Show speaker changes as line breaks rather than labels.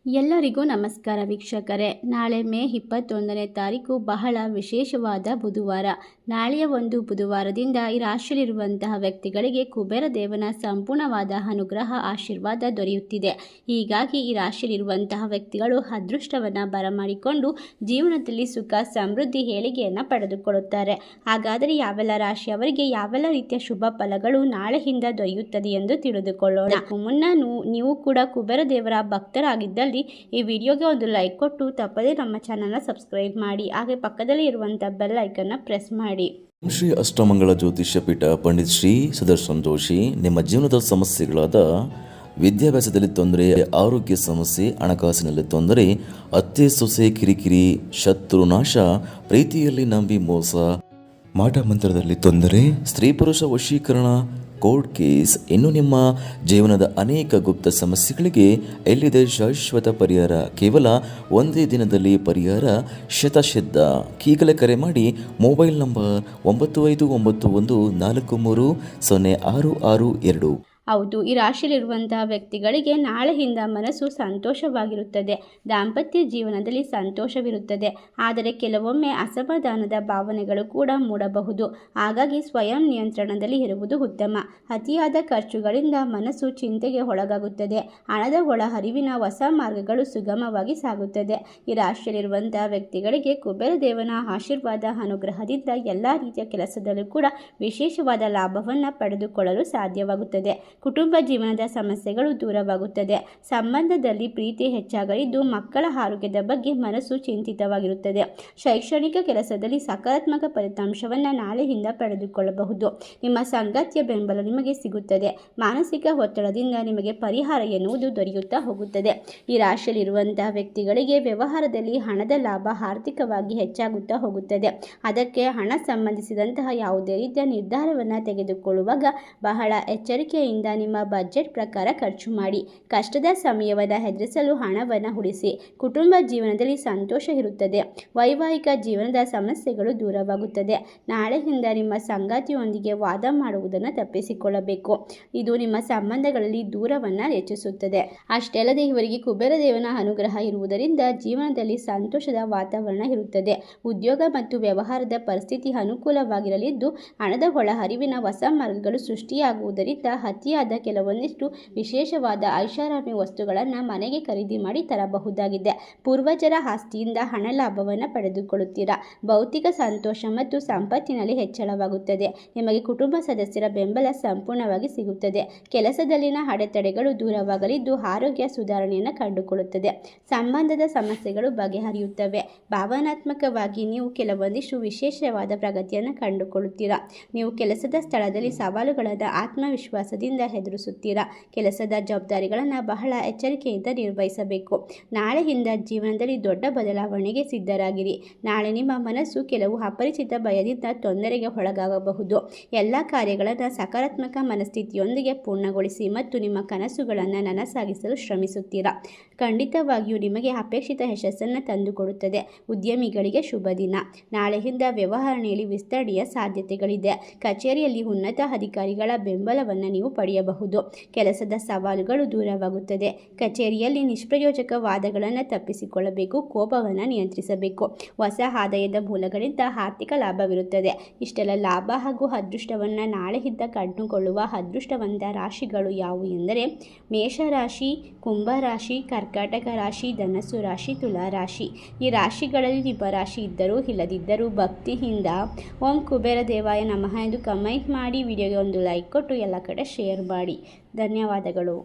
ಎಲ್ಲರಿಗೂ ನಮಸ್ಕಾರ ವೀಕ್ಷಕರೇ. ನಾಳೆ ಮೇ 21ನೇ ತಾರೀಕು ಬಹಳ ವಿಶೇಷವಾದ ಬುಧವಾರ. ನಾಳೆಯ ಒಂದು ಬುಧವಾರದಿಂದ ಈ ರಾಶಿಯಲ್ಲಿರುವಂತಹ ವ್ಯಕ್ತಿಗಳಿಗೆ ಕುಬೇರ ದೇವನ ಸಂಪೂರ್ಣವಾದ ಅನುಗ್ರಹ ಆಶೀರ್ವಾದ ದೊರೆಯುತ್ತಿದೆ. ಹೀಗಾಗಿ ಈ ರಾಶಿಯಲ್ಲಿರುವಂತಹ ವ್ಯಕ್ತಿಗಳು ಅದೃಷ್ಟವನ್ನು ಬರಮಾಡಿಕೊಂಡು ಜೀವನದಲ್ಲಿ ಸುಖ ಸಮೃದ್ಧಿ ಏಳಿಗೆಯನ್ನು ಪಡೆದುಕೊಳ್ಳುತ್ತಾರೆ. ಹಾಗಾದರೆ ಯಾವೆಲ್ಲ ರಾಶಿಯವರಿಗೆ ಯಾವೆಲ್ಲ ರೀತಿಯ ಶುಭ ಫಲಗಳು ನಾಳೆಯಿಂದ ದೊರೆಯುತ್ತದೆ ಎಂದು ತಿಳಿದುಕೊಳ್ಳೋಣ. ಮುನ್ನ ನೀವು ಕೂಡ ಕುಬೇರ ದೇವರ ಭಕ್ತರಾಗಿದ್ದಲ್ಲಿ ಈ ವಿಡಿಯೋಗೆ ಒಂದು ಲೈಕ್ ಕೊಟ್ಟು ತಪ್ಪದೇ ನಮ್ಮ ಚಾನಲ್ನ ಸಬ್ಸ್ಕ್ರೈಬ್ ಮಾಡಿ, ಹಾಗೆ ಪಕ್ಕದಲ್ಲಿ ಇರುವಂಥ ಬೆಲ್ ಐಕನ್ನ ಪ್ರೆಸ್ ಮಾಡಿ.
ಶ್ರೀ ಅಷ್ಟಮಂಗಳ ಜ್ಯೋತಿಷ್ಯ ಪೀಠ ಪಂಡಿತ್ ಶ್ರೀ ಸುದರ್ಶನ್ ಜೋಶಿ ನಿಮ್ಮ ಜೀವನದ ಸಮಸ್ಯೆಗಳಾದ ವಿದ್ಯಾಭ್ಯಾಸದಲ್ಲಿ ತೊಂದರೆ, ಆರೋಗ್ಯ ಸಮಸ್ಯೆ, ಹಣಕಾಸಿನಲ್ಲಿ ತೊಂದರೆ, ಅತ್ತೆ ಸೊಸೆ ಕಿರಿಕಿರಿ, ಶತ್ರುನಾಶ, ಪ್ರೀತಿಯಲ್ಲಿ ನಂಬಿ ಮೋಸ, ಮಾಟ ಮಂತ್ರದಲ್ಲಿ ತೊಂದರೆ, ಸ್ತ್ರೀ ಪುರುಷ ವಶೀಕರಣ, ಕೋರ್ಟ್ ಕೇಸ್, ಇನ್ನು ನಿಮ್ಮ ಜೀವನದ ಅನೇಕ ಗುಪ್ತ ಸಮಸ್ಯೆಗಳಿಗೆ ಎಲ್ಲಿದೆ ಶಾಶ್ವತ ಪರಿಹಾರ. ಕೇವಲ ಒಂದೇ ದಿನದಲ್ಲಿ ಪರಿಹಾರ ಶತಸಿದ್ಧ. ಈಗಲೇ ಕರೆ ಮಾಡಿ ಮೊಬೈಲ್ ನಂಬರ್ 9591430662.
ಹೌದು, ಈ ರಾಶಿಯಲ್ಲಿರುವಂತಹ ವ್ಯಕ್ತಿಗಳಿಗೆ ನಾಳೆಯಿಂದ ಮನಸ್ಸು ಸಂತೋಷವಾಗಿರುತ್ತದೆ. ದಾಂಪತ್ಯ ಜೀವನದಲ್ಲಿ ಸಂತೋಷವಿರುತ್ತದೆ. ಆದರೆ ಕೆಲವೊಮ್ಮೆ ಅಸಮಾಧಾನದ ಭಾವನೆಗಳು ಕೂಡ ಮೂಡಬಹುದು. ಹಾಗಾಗಿ ಸ್ವಯಂ ನಿಯಂತ್ರಣದಲ್ಲಿ ಇರುವುದು ಉತ್ತಮ. ಅತಿಯಾದ ಖರ್ಚುಗಳಿಂದ ಮನಸ್ಸು ಚಿಂತೆಗೆ ಒಳಗಾಗುತ್ತದೆ. ಹಣದ ಒಳಹರಿವಿನ ಹೊಸ ಮಾರ್ಗಗಳು ಸುಗಮವಾಗಿ ಸಾಗುತ್ತದೆ. ಈ ರಾಶಿಯಲ್ಲಿರುವಂತಹ ವ್ಯಕ್ತಿಗಳಿಗೆ ಕುಬೇರ ದೇವನ ಆಶೀರ್ವಾದ ಅನುಗ್ರಹದಿಂದ ಎಲ್ಲ ರೀತಿಯ ಕೆಲಸದಲ್ಲೂ ಕೂಡ ವಿಶೇಷವಾದ ಲಾಭವನ್ನು ಪಡೆದುಕೊಳ್ಳಲು ಸಾಧ್ಯವಾಗುತ್ತದೆ. ಕುಟುಂಬ ಜೀವನದ ಸಮಸ್ಯೆಗಳು ದೂರವಾಗುತ್ತದೆ. ಸಂಬಂಧದಲ್ಲಿ ಪ್ರೀತಿ ಹೆಚ್ಚಾಗಲಿದ್ದು ಮಕ್ಕಳ ಆರೋಗ್ಯದ ಬಗ್ಗೆ ಮನಸ್ಸು ಚಿಂತಿತವಾಗಿರುತ್ತದೆ. ಶೈಕ್ಷಣಿಕ ಕೆಲಸದಲ್ಲಿ ಸಕಾರಾತ್ಮಕ ಫಲಿತಾಂಶವನ್ನು ನಾಳೆಯಿಂದ ಪಡೆದುಕೊಳ್ಳಬಹುದು. ನಿಮ್ಮ ಸಂಗಾತಿಯ ಬೆಂಬಲ ನಿಮಗೆ ಸಿಗುತ್ತದೆ. ಮಾನಸಿಕ ಒತ್ತಡದಿಂದ ನಿಮಗೆ ಪರಿಹಾರ ಎನ್ನುವುದು ದೊರೆಯುತ್ತಾ ಹೋಗುತ್ತದೆ. ಈ ರಾಶಿಯಲ್ಲಿರುವಂತಹ ವ್ಯಕ್ತಿಗಳಿಗೆ ವ್ಯವಹಾರದಲ್ಲಿ ಹಣದ ಲಾಭ ಆರ್ಥಿಕವಾಗಿ ಹೆಚ್ಚಾಗುತ್ತಾ ಹೋಗುತ್ತದೆ. ಅದಕ್ಕೆ ಹಣ ಸಂಬಂಧಿಸಿದಂತಹ ಯಾವುದೇ ರೀತಿಯ ನಿರ್ಧಾರವನ್ನು ತೆಗೆದುಕೊಳ್ಳುವಾಗ ಬಹಳ ಎಚ್ಚರಿಕೆಯಿಂದ ನಿಮ್ಮ ಬಜೆಟ್ ಪ್ರಕಾರ ಖರ್ಚು ಮಾಡಿ. ಕಷ್ಟದ ಸಮಯವನ್ನು ಎದುರಿಸಲು ಹಣವನ್ನು ಉಳಿಸಿ. ಕುಟುಂಬ ಜೀವನದಲ್ಲಿ ಸಂತೋಷ ಇರುತ್ತದೆ. ವೈವಾಹಿಕ ಜೀವನದ ಸಮಸ್ಯೆಗಳು ದೂರವಾಗುತ್ತದೆ. ನಾಳೆಯಿಂದ ನಿಮ್ಮ ಸಂಗಾತಿಯೊಂದಿಗೆ ವಾದ ಮಾಡುವುದನ್ನು ತಪ್ಪಿಸಿಕೊಳ್ಳಬೇಕು. ಇದು ನಿಮ್ಮ ಸಂಬಂಧಗಳಲ್ಲಿ ದೂರವನ್ನು ಹೆಚ್ಚಿಸುತ್ತದೆ. ಅಷ್ಟೇ ಅಲ್ಲದೆ ಇವರಿಗೆ ಕುಬೇರ ದೇವನ ಅನುಗ್ರಹ ಇರುವುದರಿಂದ ಜೀವನದಲ್ಲಿ ಸಂತೋಷದ ವಾತಾವರಣ ಇರುತ್ತದೆ. ಉದ್ಯೋಗ ಮತ್ತು ವ್ಯವಹಾರದ ಪರಿಸ್ಥಿತಿ ಅನುಕೂಲವಾಗಿರಲಿದ್ದು ಹಣದ ಒಳಹರಿವಿನ ಹೊಸ ಮಾರ್ಗಗಳು ಸೃಷ್ಟಿಯಾಗುವುದರಿಂದ ಅತಿಯಾದ ಕೆಲವೊಂದಿಷ್ಟು ವಿಶೇಷವಾದ ಐಷಾರಾಮಿ ವಸ್ತುಗಳನ್ನು ಮನೆಗೆ ಖರೀದಿ ಮಾಡಿ ತರಬಹುದಾಗಿದೆ. ಪೂರ್ವಜರ ಆಸ್ತಿಯಿಂದ ಹಣ ಲಾಭವನ್ನು ಪಡೆದುಕೊಳ್ಳುತ್ತೀರಾ. ಭೌತಿಕ ಸಂತೋಷ ಮತ್ತು ಸಂಪತ್ತಿನಲ್ಲಿ ಹೆಚ್ಚಳವಾಗುತ್ತದೆ. ನಿಮಗೆ ಕುಟುಂಬ ಸದಸ್ಯರ ಬೆಂಬಲ ಸಂಪೂರ್ಣವಾಗಿ ಸಿಗುತ್ತದೆ. ಕೆಲಸದಲ್ಲಿನ ಅಡೆತಡೆಗಳು ದೂರವಾಗಲಿದ್ದು ಆರೋಗ್ಯ ಸುಧಾರಣೆಯನ್ನು ಕಂಡುಕೊಳ್ಳುತ್ತದೆ. ಸಂಬಂಧದ ಸಮಸ್ಯೆಗಳು ಬಗೆಹರಿಯುತ್ತವೆ. ಭಾವನಾತ್ಮಕವಾಗಿ ನೀವು ಕೆಲವೊಂದಿಷ್ಟು ವಿಶೇಷವಾದ ಪ್ರಗತಿಯನ್ನು ಕಂಡುಕೊಳ್ಳುತ್ತೀರಾ. ನೀವು ಕೆಲಸದ ಸ್ಥಳದಲ್ಲಿ ಸವಾಲುಗಳನ್ನು ಆತ್ಮವಿಶ್ವಾಸದಿಂದ ಎದುರಿಸುತ್ತೀರಾ. ಕೆಲಸದ ಜವಾಬ್ದಾರಿಗಳನ್ನು ಬಹಳ ಎಚ್ಚರಿಕೆಯಿಂದ ನಿರ್ವಹಿಸಬೇಕು. ನಾಳೆಯಿಂದ ಜೀವನದಲ್ಲಿ ದೊಡ್ಡ ಬದಲಾವಣೆಗೆ ಸಿದ್ಧರಾಗಿರಿ. ನಾಳೆ ನಿಮ್ಮ ಮನಸ್ಸು ಕೆಲವು ಅಪರಿಚಿತ ಭಯದಿಂದ ತೊಂದರೆಗೆ ಒಳಗಾಗಬಹುದು. ಎಲ್ಲ ಕಾರ್ಯಗಳನ್ನು ಸಕಾರಾತ್ಮಕ ಮನಸ್ಥಿತಿಯೊಂದಿಗೆ ಪೂರ್ಣಗೊಳಿಸಿ ಮತ್ತು ನಿಮ್ಮ ಕನಸುಗಳನ್ನು ನನಸಾಗಿಸಲು ಶ್ರಮಿಸುತ್ತೀರಾ. ಖಂಡಿತವಾಗಿಯೂ ನಿಮಗೆ ಅಪೇಕ್ಷಿತ ಯಶಸ್ಸನ್ನು ತಂದುಕೊಡುತ್ತದೆ. ಉದ್ಯಮಿಗಳಿಗೆ ಶುಭ ದಿನ. ನಾಳೆಯಿಂದ ವ್ಯವಹಾರದಲ್ಲಿ ವಿಸ್ತರಣೆಯ ಸಾಧ್ಯತೆಗಳಿದೆ. ಕಚೇರಿಯಲ್ಲಿ ಉನ್ನತ ಅಧಿಕಾರಿಗಳ ಬೆಂಬಲವನ್ನು ನೀವು ಪಡೆಯಬಹುದು. ಕೆಲಸದ ಸವಾಲುಗಳು ದೂರವಾಗುತ್ತದೆ. ಕಚೇರಿಯಲ್ಲಿ ನಿಷ್ಪ್ರಯೋಜಕ ವಾದಗಳನ್ನು ತಪ್ಪಿಸಿಕೊಳ್ಳಬೇಕು. ಕೋಪವನ್ನು ನಿಯಂತ್ರಿಸಬೇಕು. ಹೊಸ ಆದಾಯದ ಮೂಲಗಳಿಂದ ಆರ್ಥಿಕ ಲಾಭವಿರುತ್ತದೆ. ಇಷ್ಟೆಲ್ಲ ಲಾಭ ಹಾಗೂ ಅದೃಷ್ಟವನ್ನು ನಾಳೆಯಿಂದ ಕಂಡುಕೊಳ್ಳುವ ಅದೃಷ್ಟವಂತ ರಾಶಿಗಳು ಯಾವುವು ಎಂದರೆ ಮೇಷರಾಶಿ, ಕುಂಭರಾಶಿ, ಕರ್ಕಾಟಕ ರಾಶಿ, ಧನಸ್ಸು ರಾಶಿ, ತುಲಾ ರಾಶಿ. ಈ ರಾಶಿಗಳಲ್ಲಿ ನಿಮ್ಮ ರಾಶಿ ಇದ್ದರೂ ಇಲ್ಲದಿದ್ದರೂ ಭಕ್ತಿಯಿಂದ ಓಂ ಕುಬೇರ ದೇವಾಯ ನಮಃ ಎಂದು ಕಮೆಂಟ್ ಮಾಡಿ. ವಿಡಿಯೋಗೆ ಒಂದು ಲೈಕ್ ಕೊಟ್ಟು ಎಲ್ಲ ಕಡೆ ಶೇರ್ ಮಾಡಿ. ಧನ್ಯವಾದಗಳು.